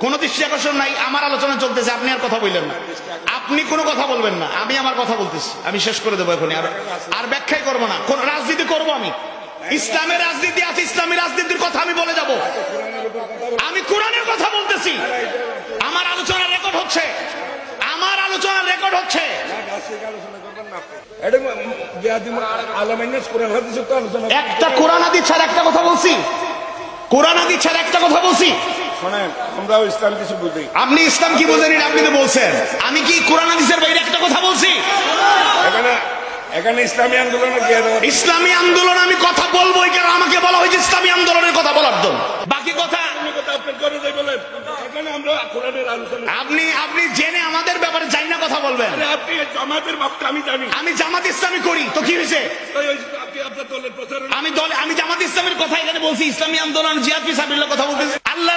কোন দৃষ্টি আকর্ষণ নাই। আমার আলোচনা চলতেছে, আপনি আর কথা বললেন না। আপনি কোনো কথা বলবেন না, আমি আমার কথা বলতেছি। আমি শেষ করে দেবো এখন, আর ব্যাখ্যাই করবো না। কোন রাজনীতি করবো আমি? ইসলামের রাজনীতি আছে, ইসলামী রাজনীতির কথা আমি বলে যাব। আমি কোরআনের কথা বলতেছি। আমার আলোচনা রেকর্ড হচ্ছে, আমার আলোচনা রেকর্ড হচ্ছে। একটা কোরআন হাদিস ছাড়া একটা কথা বলছি, কোরআন হাদিস ছাড়া একটা কথা বলছি। আমরাও ইসলাম কিছু বুঝি। আপনি ইসলাম কি বোঝেন আপনি তো বলছেন। আমি কি কোরআন হাদিসের বাইরে একটা কথা বলছি? এখানে ইসলামী আন্দোলন, ইসলামী আন্দোলন আমি কথা বলবো, কারণ আমাকে বলা হয়েছে ইসলামী আন্দোলনের কথা বলার জন্য। বাকি কথা আপনি জেনে আমাদের ব্যাপারে জানি না কথা বলবেন। আমি জামাত ইসলামী করি, তো কি হয়েছে? আমি জামাত ইসলামের কথা এখানে বলছি, ইসলামী আন্দোলন, জিহাদ ফি সাবিলিল্লাহ কথা বলতেছি। আল্লাহ